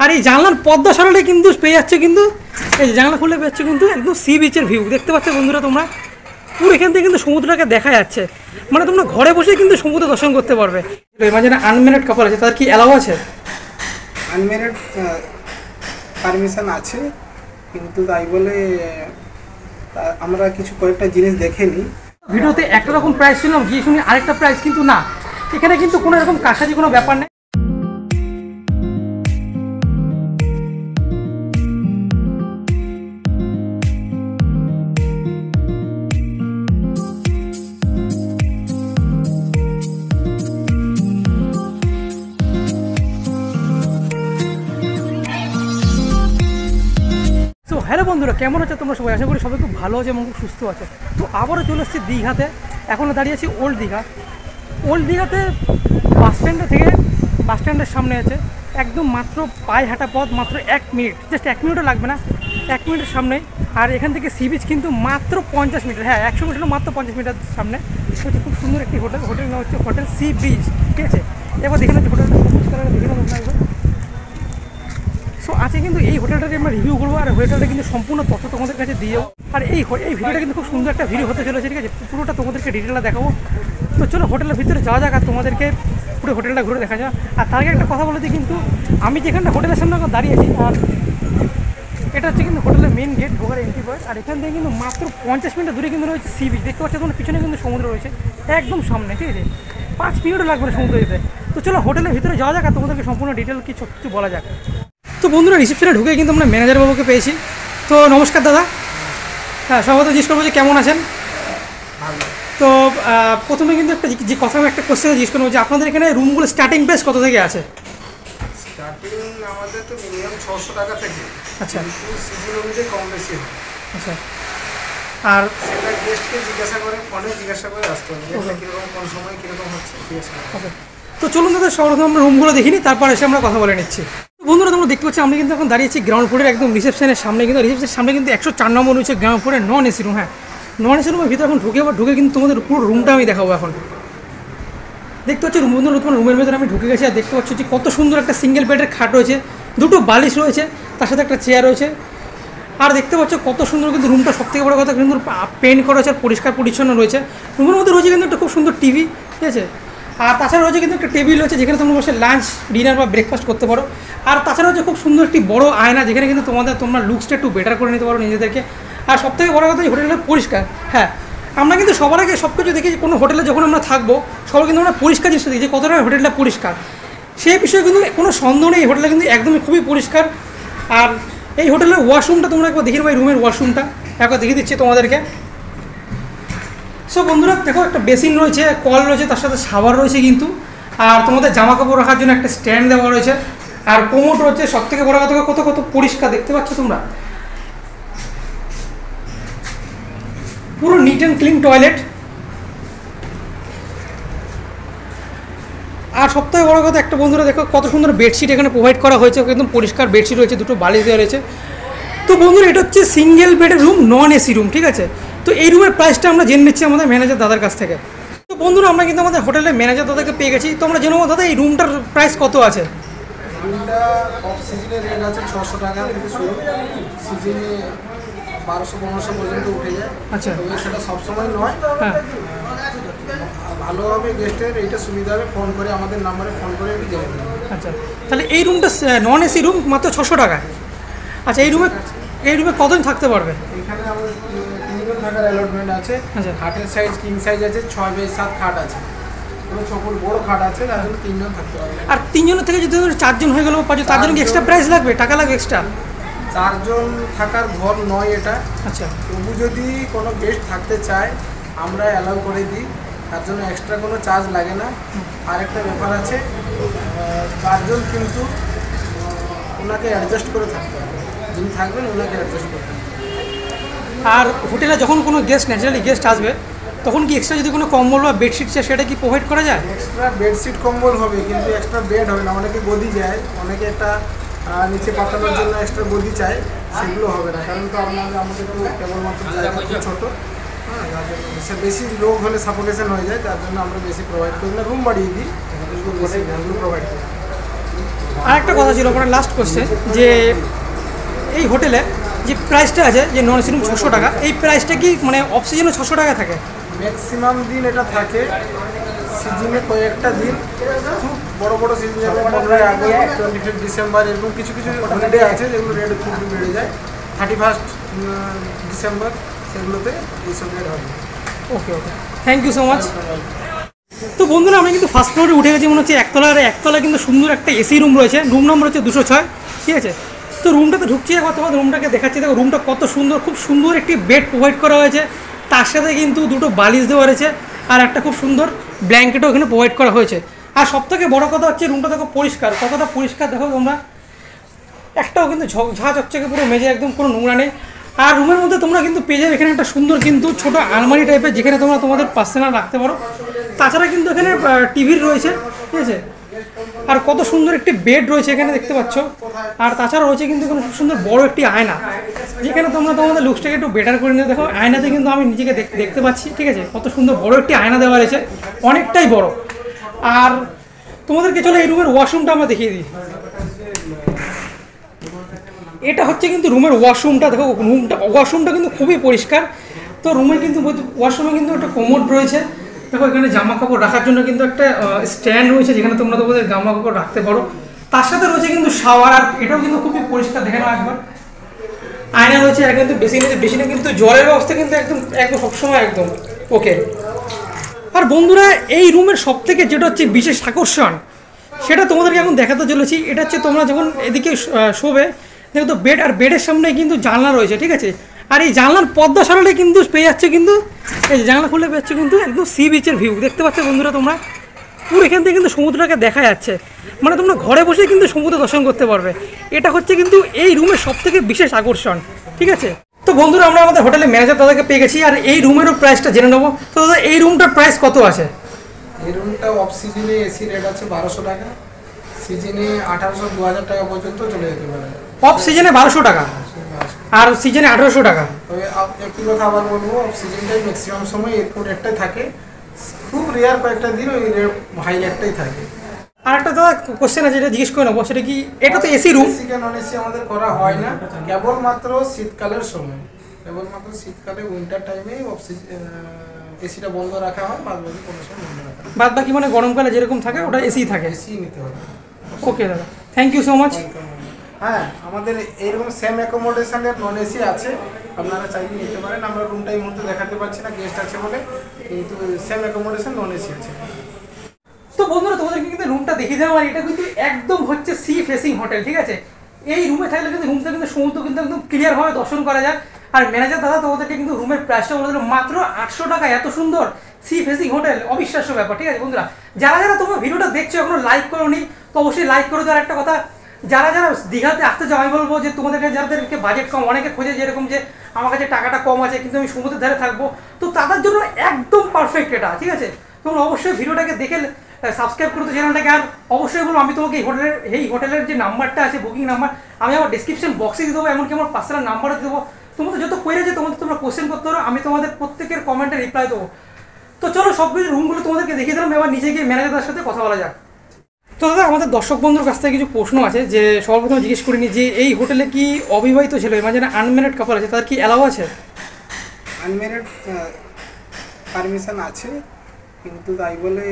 আর এই জানলার পর্দা সরালে কিন্তু পেয়ে যাচ্ছে কিন্তু এই জানলা খুলে পেয়ে যাচ্ছে কিন্তু একদম সি বিচের ভিউ দেখতে পাচ্ছ বন্ধুরা তোমরা। পুরো এখান থেকে কিন্তু সমুদ্রটাকে দেখা যাচ্ছে, মানে তোমরা ঘরে বসে কিন্তু সমুদ্র দর্শন করতে পারবে। মানে যারা আনম্যারিড কাপল আছে তাদের কি অ্যালাউ আছে? আনম্যারিড পারমিশন আছে, কিন্তু তাই বলে আমরা কিছু কয়েকটা জিনিস দেখে নিই। ভিডিওতে একটা রকম প্রাইস ছিল, গিয়ে শুনি আরেকটা প্রাইস, কিন্তু না, এখানে কিন্তু কোনো এরকম কাছাকাছি কোনো ব্যাপার নেই। হ্যালো বন্ধুরা, কেমন আছে তোমরা সবাই? আশা করি সবাই খুব ভালো আছে এবং খুব সুস্থ আছে। তো আবারও চলে এসেছি দীঘাতে। এখনও দাঁড়িয়ে আছি ওল্ড দীঘা। ওল্ড দীঘাতে বাস স্ট্যান্ডের সামনে আছে, একদম মাত্র পায়ে হাঁটা পথ, মাত্র 1 মিনিট, জাস্ট 1 মিনিটও লাগবে না, 1 মিনিটের সামনে। আর এখান থেকে সি বিচ কিন্তু মাত্র 50 মিটার, হ্যাঁ 100 মিটার মাত্র 50 মিটার সামনে হচ্ছে খুব সুন্দর একটি হোটেল নাম হচ্ছে হোটেল সি বিচ, ঠিক আছে? এবার দেখে নেবো হোটেলটা দেখে নেবো একবার। সো আজকে কিন্তু এই হোটেলটাকে আমরা রিভিউ করবো, আর হোটেলটা কিন্তু সম্পূর্ণ তথ্য তোমাদের কাছে দিয়েও। আর এই ভিডিওটা কিন্তু খুব সুন্দর একটা ভিডিও হতে চলেছে, ঠিক আছে? পুরোটা তোমাদেরকে ডিটেলটা দেখাবো। তো চলো হোটেলের ভিতরে যাওয়া যাক আর তোমাদেরকে পুরো হোটেলটা ঘুরে দেখা যায়। আর তার আগে একটা কথা বলে দিই, কিন্তু আমি যেখানটা হোটেলের সামনে দাঁড়িয়েছি, আর এটা হচ্ছে কিন্তু হোটেলের মেন গেট, ঢোকার এন্ট্রি পয়েন্ট। আর এখান থেকে কিন্তু মাত্র 50 মিনিট দূরে কিন্তু রয়েছে সি বিচ, দেখতে পাচ্ছ তোমার পিছনে কিন্তু সমুদ্র রয়েছে একদম সামনে, ঠিক আছে? 5 মিনিটও লাগবে না সমুদ্র যেতে। তো চলো হোটেলের ভিতরে যাওয়া যাক আর তোমাদেরকে সম্পূর্ণ ডিটেল কিছু বলা যাক। তো বন্ধুরা, রিসেপশনে ঢুকে কিন্তু আমরা ম্যানেজার বাবুকে পেয়েছি। তো নমস্কার দাদা। হ্যাঁ, সবাই জিজ্ঞেস করবো যে কেমন আছেন। তো প্রথমে কিন্তু একটা কথা একটা কোশ্চেন জিজ্ঞেস করবো যে আপনাদের এখানে রুমগুলো স্টার্টিং প্রাইস কত থেকে আছে? স্টার্টিং আমাদের তো মিনিমাম 600 টাকা থেকে। আচ্ছা, সিজন অনুযায়ী কম বেশি হয়। আচ্ছা, আর সেটা গেস্টকে ফোনে জিজ্ঞাসা করে আসতে হবে কীরকম, কোন সময় কীরকম হচ্ছে। ওকে, তো চলুন দাদা সর্বপ্রথম আমরা রুমগুলো দেখিনি, তারপর এসে আমরা কথা বলে নিচ্ছি। বন্ধুরা তোমরা দেখতে পাচ্ছি আমরা কিন্তু এখন দাঁড়িয়েছি গ্রাউন্ড ফ্লোরের একদম রিসেপশনের সামনে। কিন্তু রিসেপশনের সামনে কিন্তু 104 নম্বর রয়েছে গ্রাউন্ড ফ্লোরের নন এসি রুম। হ্যাঁ, নন এসি রুমের ভিতরে এখন ঢুকে কিন্তু তোমাদের পুরো রুমটা আমি দেখাবো। এখন দেখতে পাচ্ছি তোমার রুমের ভেতরে আমি ঢুকে গেছি, আর দেখতে পাচ্ছি যে কত সুন্দর একটা সিঙ্গেল বেডের খাট রয়েছে, 2টো বালিশ রয়েছে, তার সাথে একটা চেয়ার রয়েছে। আর দেখতে পাচ্ছ কত সুন্দর কিন্তু রুমটা, সবথেকে বড় কথা কিন্তু পেন্ট করা হয়েছে আর পরিষ্কার পরিচ্ছন্ন রয়েছে। রুমের মধ্যে রয়েছে কিন্তু একটা খুব সুন্দর টিভি, ঠিক আছে? আর তাছাড়া রয়েছে কিন্তু একটা টেবিল রয়েছে যেখানে তোমরা বসে লাঞ্চ, ডিনার বা ব্রেকফাস্ট করতে পারো। আর তাছাড়া হচ্ছে খুব সুন্দর একটি বড় আয়না, যেখানে কিন্তু তোমরা লুকসটা একটু বেটার করে নিতে পারো নিজেদেরকে। আর সবথেকে বড় কথা, এই হোটেলটা পরিষ্কার। হ্যাঁ, আমরা কিন্তু সবার আগে সব কিছু দেখি, কোনো হোটেলে যখন আমরা থাকবো সবাই কিন্তু আমরা পরিষ্কার জিনিসটা দিই, যে কতটা হোটেলটা পরিষ্কার। সেই বিষয়ে কিন্তু কোনো সন্দেহ নেই, এই হোটেলটা কিন্তু একদমই খুবই পরিষ্কার। আর এই হোটেলের ওয়াশরুমটা তোমরা একবার দেখে নেবো, এই রুমের ওয়াশরুমটা একবার দেখিয়ে দিচ্ছি তোমাদেরকে। সো বন্ধুরা দেখো, একটা বেসিন রয়েছে, কল রয়েছে, তার সাথে শাওয়ার রয়েছে কিন্তু। আর তোমাদের জামা কাপড় রাখার জন্য একটা স্ট্যান্ড দেওয়া রয়েছে, আর কোমোড রয়েছে। সব থেকে বড় কথা, কত পরিষ্কার দেখতে পাচ্ছ তোমরা, পুরো নিট অ্যান্ড ক্লিন টয়লেট। আর সবথেকে বড় কথা একটা, বন্ধুরা দেখো কত সুন্দর বেডশিট এখানে প্রোভাইড করা হয়েছে, একদম পরিষ্কার বেডশিট রয়েছে, 2টো বালিশ দেওয়া রয়েছে। তো বন্ধুরা এটা হচ্ছে সিঙ্গেল বেডের রুম, নন এসি রুম, ঠিক আছে? তো এই রুমের প্রাইসটা আমরা জেনে নিচ্ছি আমাদের ম্যানেজার দাদার কাছ থেকে। তো বন্ধুরা আমরা কিন্তু আমাদের হোটেলের ম্যানেজার দাদাকে পেয়ে গেছি। তো আমরা জেনে নেবো দাদা এই রুমটার প্রাইস কত আছে। রুমটা অফ সিজনে রেট আছে 600 টাকা থেকে শুরু, সিজনে 1200-1500 পর্যন্ত উঠে যায়। আচ্ছা, তবে সেটা সবসময় নয়। হ্যাঁ, ভালোভাবে গেস্টের এইটা সুবিধা হবে, ফোন করে আমাদের নাম্বারে ফোন করে একটু জেনে নেবেন। আচ্ছা, তাহলে এই রুমটা নন এসি রুম মাত্র 600 টাকায়। আচ্ছা, এই রুমে কতদিন থাকতে পারবে? এখানে আমাদের 3জন থাকার অ্যালটমেন্ট আছে। আচ্ছা, খাটের সাইজ কিং সাইজ আছে, 6x7 খাট আছে, পুরো 6 ফুট বড় খাট আছে, তার জন্য 3জন থাকতে পারবে। আর 3জনের থেকে যদি 4জন হয়ে গেল, 5জন, তার জন্য কি এক্সট্রা প্রাইস লাগবে, টাকা লাগবে এক্সট্রা? 4জন থাকার ঘর নয় এটা। আচ্ছা, তবু যদি কোনো গেস্ট থাকতে চায় আমরা অ্যালাউ করে দিই, তার জন্য এক্সট্রা কোনো চার্জ লাগে না। আর একটা ব্যাপার আছে, 4জন কিন্তু ওনাকে অ্যাডজাস্ট করে থাকতে হবে, যিনি থাকবেন ওনাকে অ্যাডজাস্ট করতে হবে। আর হোটেলে যখন কোনো ন্যাচারালি গেস্ট আসবে, তখন কি এক্সট্রা যদি কোনো কম্বল বা বেডশিট চাই, সেটা কি প্রোভাইড করা যায়? এক্সট্রা বেডশিট কম্বল হবে, কিন্তু এক্সট্রা বেড হবে না। অনেকে গদি যায়, অনেকে একটা নিচে পাতানোর জন্য এক্সট্রা গদি চায়, সেগুলো হবে না। কারণ তো আমাদের তো কেবলমাত্র জায়গা খুব ছোটো। হ্যাঁ, যার জন্য বেশি লোক হলে সাফোকেশন হয়ে যায়, তার জন্য আমরা বেশি প্রোভাইড করি না, রুম বাড়িয়ে দিই, কিন্তু বেশি রুম প্রোভাইড করি। আর একটা কথা ছিল মানে লাস্ট কোশ্চেন, যে এই হোটেলে যে প্রাইসটা আছে যে নন এসি রুম 600 টাকা, এই প্রাইসটা কি মানে অফ সিজনে 600 টাকা থাকে? ম্যাক্সিমাম দিন এটা থাকে, সিজনে কয়েকটা দিন খুব বড় বড় সিজন যেমন 15 আগস্ট, 25 ডিসেম্বর, এরকম কিছু কিছু হলিডে আছে যেগুলো রেট খুব বেড়ে যায়। 31 ডিসেম্বর সেগুলোতে এইসব রেট হবে। ওকে ওকে, থ্যাংক ইউ সো মাচ। তো বন্ধুরা আমরা কিন্তু ফার্স্ট ফ্লোরে উঠে গেছি, মনে হচ্ছে একতলায় কিন্তু সুন্দর একটা এসি রুম রয়েছে, রুম নম্বর হচ্ছে 206, ঠিক আছে। তো রুমটাতে ঢুকছি, একবার তোমাদের রুমটাকে দেখাচ্ছি। দেখো রুমটা কত সুন্দর, খুব সুন্দর একটি বেড প্রোভাইড করা হয়েছে, তার সাথে কিন্তু দুটো বালিশ দেওয়া রয়েছে আর একটা খুব সুন্দর ব্ল্যাঙ্কেটও এখানে প্রোভাইড করা হয়েছে। আর সবথেকে বড় কথা হচ্ছে রুমটা দেখো পরিষ্কার, কতটা পরিষ্কার দেখো তোমরা, একটাও কিন্তু ঝাঁ চকচকে পুরো মেঝে, একদম কোনো নোংরা নেই। আর রুমের মধ্যে তোমরা কিন্তু পেয়ে যাবে এখানে একটা সুন্দর কিন্তু ছোটো আলমারি টাইপের, যেখানে তোমরা তোমাদের পার্সোনাল রাখতে পারো। তাছাড়া কিন্তু এখানে টিভির রয়েছে, ঠিক আছে। আর কত সুন্দর একটি বেড রয়েছে এখানে দেখতে পাচ্ছ। আর তাছাড়া রয়েছে কিন্তু খুব সুন্দর বড় একটি আয়না, যেখানে তোমরা তোমাদের লুকসটাকে একটু বেটার করে নিয়ে দেখো। আয়নাতে কিন্তু আমি নিজেকে দেখতে পাচ্ছি, ঠিক আছে। কত সুন্দর বড় একটি আয়না দেওয়া রয়েছে, অনেকটাই বড়। আর তোমাদেরকে চলো এই রুমের ওয়াশরুমটা আমরা দেখিয়ে দিই। এটা হচ্ছে কিন্তু রুমের ওয়াশরুমটা, দেখো ওয়াশরুমটা কিন্তু খুবই পরিষ্কার। তো রুমে কিন্তু ওয়াশরুমে কিন্তু একটা কোমোড রয়েছে, দেখো এখানে জামা কাপড় রাখার জন্য কিন্তু একটা স্ট্যান্ড রয়েছে, যেখানে তোমরা তোমাদের জামা কাপড় রাখতে পারো। তার সাথে রয়েছে কিন্তু শাওয়ার, আর এটাও কিন্তু খুবই পরিষ্কার, দেখে নাও একবার। আয়না রয়েছে, আর কিন্তু বেসিনে কিন্তু জলের ব্যবস্থা কিন্তু একদম সবসময় একদম ওকে। আর বন্ধুরা এই রুমের সবথেকে যেটা হচ্ছে বিশেষ আকর্ষণ, সেটা তোমাদেরকে এখন দেখাতে চলেছি। এটা হচ্ছে তোমরা যখন এদিকে শোবে, দেখো তো বেড, আর বেডের সামনে কিন্তু জানলা রয়েছে, ঠিক আছে। আর এই জানলার পর্দা সরালে কিন্তু পেয়ে যাচ্ছে কিন্তু, এই যে জানলা খুলে পেয়ে যাচ্ছে কিন্তু একদম সি বিচের ভিউ দেখতে পাচ্ছ বন্ধুরা তোমরা। পুরো এখান থেকে কিন্তু সমুদ্রটাকে দেখা যাচ্ছে, মানে তোমরা ঘরে বসে কিন্তু সমুদ্র দর্শন করতে পারবে। এটা হচ্ছে কিন্তু এই রুমের সবথেকে বিশেষ আকর্ষণ, ঠিক আছে। তো বন্ধুরা আমরা আমাদের হোটেলের ম্যানেজার দাদাকে পেয়ে গেছি, আর এই রুমেরও প্রাইসটা জেনে নেবো। তো দাদা এই রুমটার প্রাইস কত আছে? এই রুমটা অফ সিজনে এসি রেট আছে 1200 টাকা, সিজনে 1800-2000 টাকা পর্যন্ত চলে যেতে পারে। অফ সিজনে 1200 টাকা আর সিজনে 1800 টাকা। তবে একটি কথা আবার বলবো, অফ সিজনটাই ম্যাক্সিমাম সময় এরপর রেটটাই থাকে, খুব রেয়ার কয়েকটা দিন ওই হাই রেটটাই থাকে। আর একটা দাদা কোশ্চেন আছে, যেটা জিজ্ঞেস করে নেবো, সেটা কি এটা তো AC room? AC non AC আমাদের করা হয় না, কেবলমাত্র শীতকালের সময়, কেবলমাত্র শীতকালে উইন্টার টাইমে এসিটা বন্ধ রাখা হয়, বাদ বাকি কোনো সময় বন্ধ রাখা হয়। বাদ বাকি মানে গরমকালে যেরকম থাকে ওটা এসি থাকে। এসি নিতে হবে। ওকে দাদা, থ্যাংক ইউ সো মাচ। হ্যাঁ, আমাদের এইরকম সেম অ্যাকোমোডেশনের নন এসি আছে, আপনারা চাইলে নিতে পারেন। আমরা রুমটা এই মুহূর্তে দেখাতে পারছি না, গেস্ট আছে বলে, কিন্তু সেম অ্যাকোমোডেশন নন এসি আছে। তো বন্ধুরা তোমাদেরকে কিন্তু রুমটা দেখিয়ে দেওয়া, এটা কিন্তু একদম হচ্ছে সি ফেসিং হোটেল, ঠিক আছে। এই রুমে থাকলে কিন্তু রুমটা কিন্তু সমুদ্র কিন্তু একদম ক্লিয়ারভাবে দর্শন করা যায়। আর ম্যানেজার দাদা তোমাদেরকে কিন্তু রুমের প্রাইসটা বলে দিল মাত্র 800 টাকা, এত সুন্দর সি ফেসিং হোটেল, অবিশ্বাস্য ব্যাপার, ঠিক আছে। বন্ধুরা যারা তোমরা ভিডিওটা দেখছো এখনো লাইক করোনি, তো অবশ্যই লাইক করে দেওয়ার একটা কথা। যারা দীঘাতে আসতে চাও, আমি বলবো যে তোমাদেরকে যাদেরকে বাজেট কম, অনেকে খোঁজে যেরকম যে আমার কাছে টাকাটা কম আছে কিন্তু আমি সমুদ্রের ধারে থাকবো, তো তাদের জন্য একদম পারফেক্ট এটা, ঠিক আছে। তোমরা অবশ্যই ভিডিওটাকে দেখে সাবস্ক্রাইব করতে চ্যানেলটাকে। আর অবশ্যই বলবো আমি তোমাকে এই হোটেলের যে নাম্বারটা আছে, বুকিং নাম্বার, আমি আমার ডিসক্রিপশন বক্সে দিয়ে দেবো, এমনকি আমার পার্সোনাল নাম্বারও দিয়ে দেবো। তোমাদের যত কোয়েরি আছে তোমরা কোশ্চেন করতে পারো, আমি তোমাদের প্রত্যেকের কমেন্টে রিপ্লাই দেবো। তো চলো সব কিছু রুমগুলো তোমাদেরকে দেখিয়ে দিলাম, এবার নিজে গিয়ে ম্যানেজারদের সাথে কথা বলা যাক। তো দাদা আমাদের দর্শক বন্ধুর কাছ থেকে কিছু প্রশ্ন আছে, যে সর্বপ্রথম জিজ্ঞেস করিনি যে এই হোটেলে কি অবিবাহিত ছেলে, মানে যারা আনম্যারিড কাপল আছে তাদের কি অ্যালাউ আছে? আনম্যারিড পারমিশন আছে, কিন্তু তাই বলে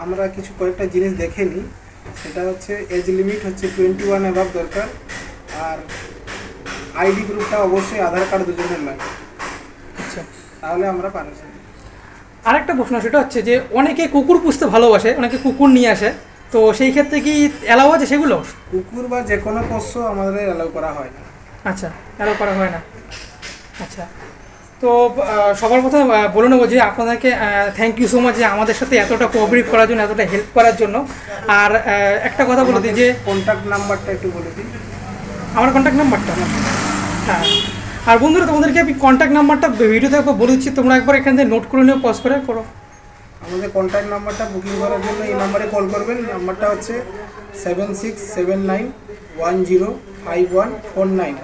আমরা কিছু কয়েকটা জিনিস দেখে নিই। সেটা হচ্ছে এজ লিমিট হচ্ছে 21 অ্যাবাভ দরকার, আর আইডি গ্রুপটা অবশ্যই আধার কার্ড দুজনের লাগে। আচ্ছা, তাহলে আমরা পারমিশন। আরেকটা প্রশ্ন, সেটা হচ্ছে যে অনেকে কুকুর পুষতে ভালোবাসে, অনেকে কুকুর নিয়ে আসে, তো সেই ক্ষেত্রে কি অ্যালাউ আছে সেগুলো? কুকুর বা যে কোনো পোষ্য আমাদের অ্যালাউ করা হয় না। আচ্ছা, অ্যালাউ করা হয় না। আচ্ছা, তো সবার প্রথমে বলে নেবো যে আপনাদেরকে থ্যাংক ইউ সো মাচ যে আমাদের সাথে এতটা কোঅপারেট করার জন্য, এতটা হেল্প করার জন্য। আর একটা কথা বলে দিই, যে কন্ট্যাক্ট নাম্বারটা একটু বলে দিই। আমার কন্ট্যাক্ট নাম্বারটা, হ্যাঁ। আর বন্ধুরা তোমাদেরকে আমি কন্ট্যাক্ট নাম্বারটা ভিডিওতে একবার বলে দিচ্ছি, তোমরা একবার এখান থেকে নোট করে নিও, পজ করে করো। আমাদের কন্ট্যাক্ট নাম্বারটা বুকিং করার জন্য এই নাম্বারে কল করবেন। নাম্বারটা হচ্ছে 7679105149।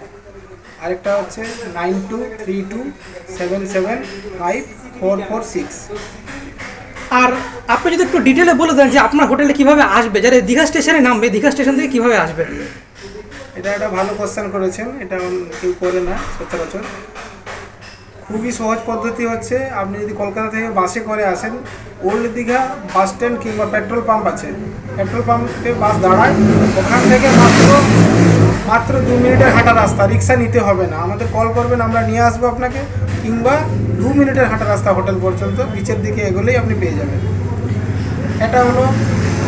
আরেকটা হচ্ছে 9232775446। আর আপনি যদি একটু ডিটেলে বলে দেন যে আপনার হোটেলে কিভাবে আসবে, যারা দীঘা স্টেশনে নামবে দীঘা স্টেশন থেকে কিভাবে আসবে? এটা একটা ভালো কোশ্চেন করেছেন, এটা কেউ করে না সচরাচর। খুবই সহজ পদ্ধতি হচ্ছে, আপনি যদি কলকাতা থেকে বাসে করে আসেন, ওল্ড দীঘা বাস স্ট্যান্ড কিংবা পেট্রোল পাম্প আছে, পেট্রোল পাম্পে বাস দাঁড়ায়, ওখান থেকে মাত্র 2 মিনিটের হাঁটা রাস্তা, রিক্সা নিতে হবে না, আমাদের কল করবেন, আমরা নিয়ে আসবো আপনাকে, কিংবা 2 মিনিটের হাঁটা রাস্তা হোটেল পর্যন্ত, বিচের দিকে এগোলেই আপনি পেয়ে যাবেন। এটা হলো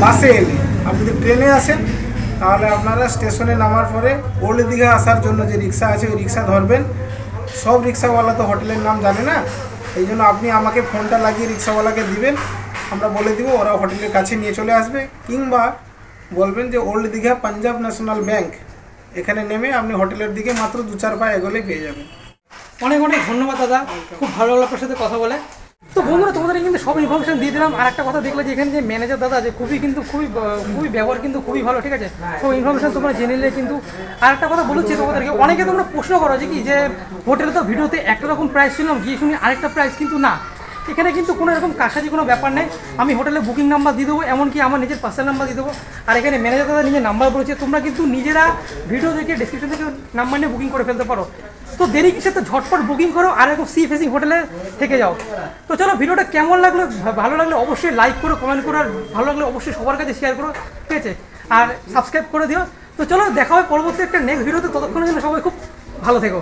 বাসে এলে। আপনি যদি ট্রেনে আসেন তাহলে আপনারা স্টেশনে নামার পরে ওল্ড দীঘা আসার জন্য যে রিক্সা আছে ওই রিক্সা ধরবেন। সব রিক্সাওয়ালা তো হোটেলের নাম জানে না, এই জন্য আপনি আমাকে ফোনটা লাগিয়ে রিক্সাওয়ালাকে দিবেন, আমরা বলে দিব, ওরা হোটেলের কাছে নিয়ে চলে আসবে, কিংবা বলবেন যে old Digha Punjab national bank, এখানে নেমে আপনি হোটেলের দিকে মাত্র 2-4 পা এগোলেই পেয়ে যাবেন। অনেক অনেক ধন্যবাদ দাদা, খুব ভালো লাগলো আপনার সাথে কথা বলে। তো বন্ধুরা, তোমাদের কিন্তু সব ইনফরমেশন দিয়ে দিলাম। আর একটা কথা দেখলে যে এখানে যে ম্যানেজার দাদা আছে খুবই ব্যবহার কিন্তু খুবই ভালো, ঠিক আছে? সব ইনফরমেশন তোমরা জেনে নিলে কিন্তু। আর একটা কথা বলেছি তোমাদেরকে, অনেকে তোমরা প্রশ্ন করো যে কি যে হোটেলে তো ভিডিওতে একটা রকম প্রাইস ছিলাম, গিয়ে শুনি আরেকটা প্রাইস, কিন্তু না, এখানে কিন্তু কোনো এরকম কাছাকাছি কোনো ব্যাপার নেই। আমি হোটেলে বুকিং নাম্বার দিয়ে দেবো, এমনকি আমার নিজের পার্সোনাল নাম্বার দিয়ে দেবো। আর এখানে ম্যানেজার দাদা নিজের নাম্বার বলেছে, তোমরা কিন্তু নিজেরা ভিডিও দেখে ডিসক্রিপশন থেকে নাম্বার নিয়ে বুকিং করে ফেলতে পারো। তো দেরি কিসে, তো ঝটপট বুকিং করো আর এরকম সি ফেসিং হোটেলে থেকে যাও। তো চলো, ভিডিওটা কেমন লাগলো, ভালো লাগলে অবশ্যই লাইক করো, কমেন্ট করো, আর ভালো লাগলে অবশ্যই সবার কাছে শেয়ার করো, ঠিক আছে? আর সাবস্ক্রাইব করে দিও। তো চলো, দেখা হবে পরবর্তী একটা নেক্সট ভিডিওতে, ততক্ষণের জন্য সবাই খুব ভালো থেকো।